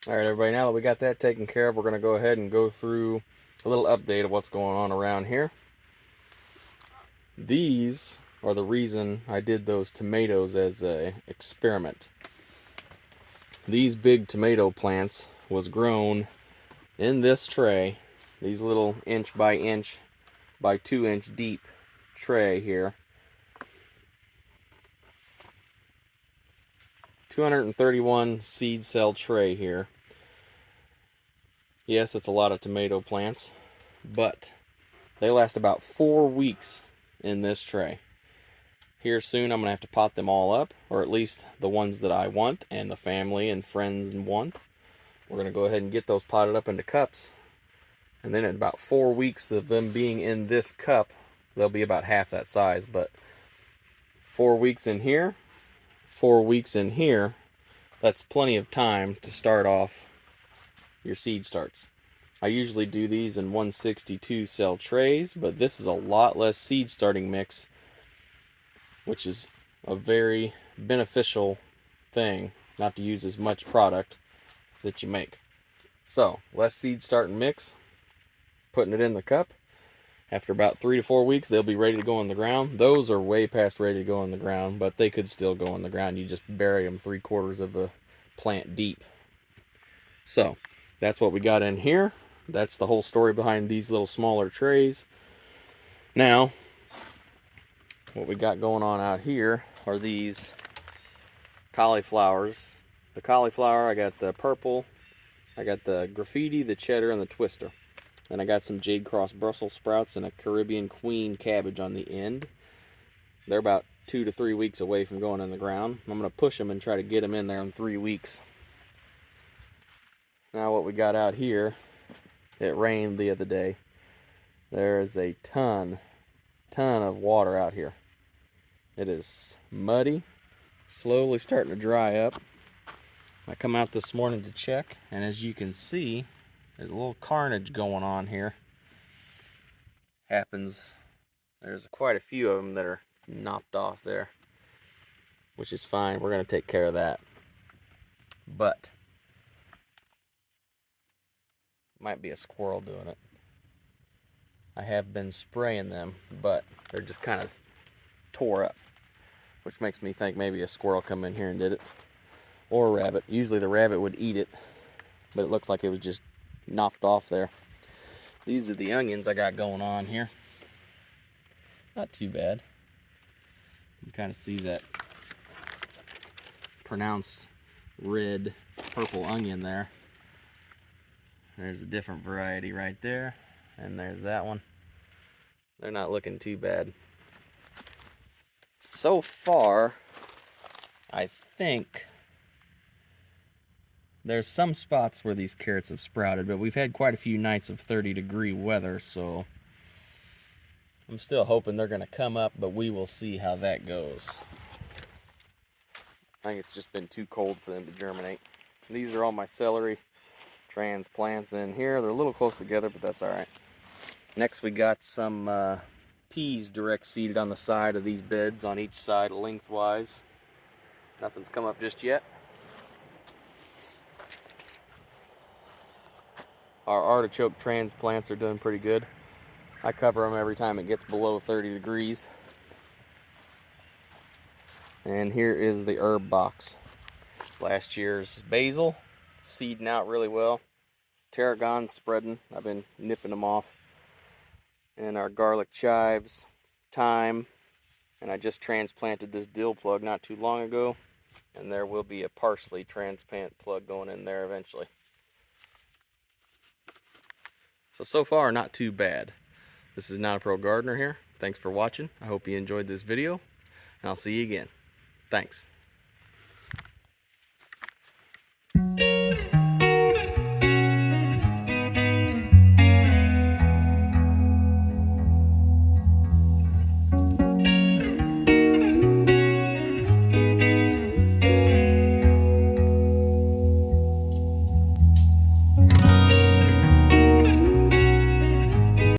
All right, everybody, now that we got that taken care of, we're going to go ahead and go through a little update of what's going on around here. These are the reason I did those tomatoes as a experiment. These big tomato plants was grown in this tray, these little inch by 2 inch deep tray here. 231 seed cell tray here. Yes, it's a lot of tomato plants, but they last about 4 weeks in this tray. Here soon I'm going to have to pot them all up, or at least the ones that I want and the family and friends want. We're going to go ahead and get those potted up into cups. And then in about 4 weeks of them being in this cup, they'll be about half that size. But 4 weeks in here, 4 weeks in here, that's plenty of time to start off your seed starts. I usually do these in 162 cell trays, but this is a lot less seed starting mix, which is a very beneficial thing, not to use as much product that you make. So, less seed starting mix, putting it in the cup. After about 3 to 4 weeks, they'll be ready to go in the ground. Those are way past ready to go in the ground, but they could still go in the ground. You just bury them 3/4 of a plant deep. So, that's what we got in here. That's the whole story behind these little smaller trays. Now, what we got going on out here are these cauliflowers. The cauliflower, I got the purple, I got the graffiti, the cheddar, and the twister. And I got some Jade Cross Brussels sprouts and a Caribbean Queen cabbage on the end. They're about 2 to 3 weeks away from going in the ground. I'm going to push them and try to get them in there in 3 weeks. Now what we got out here, it rained the other day. There's a ton of water out here. It is muddy, slowly starting to dry up. I come out this morning to check, and as you can see, there's a little carnage going on here. Happens, there's quite a few of them that are knocked off there, which is fine. We're going to take care of that. But might be a squirrel doing it. I have been spraying them, but they're just kind of tore up, which makes me think maybe a squirrel come in here and did it, or a rabbit. Usually the rabbit would eat it, but it looks like it was just knocked off there. These are the onions I got going on here. Not too bad. You can kind of see that pronounced red purple onion there. There's a different variety right there, and there's that one. They're not looking too bad. So far, I think there's some spots where these carrots have sprouted, but we've had quite a few nights of 30-degree weather, so I'm still hoping they're going to come up, but we will see how that goes. I think it's just been too cold for them to germinate. These are all my celery transplants in here. They're a little close together, but that's all right. Next, we got some peas direct seeded on the side of these beds on each side lengthwise. Nothing's come up just yet. Our artichoke transplants are doing pretty good. I cover them every time it gets below 30 degrees. And here is the herb box. Last year's basil, seeding out really well. Tarragon's spreading. I've been nipping them off. And our garlic chives, thyme, and I just transplanted this dill plug not too long ago, and there will be a parsley transplant plug going in there eventually. So far, not too bad. This is Not a Pro Gardener here. Thanks for watching. I hope you enjoyed this video, and I'll see you again. Thanks.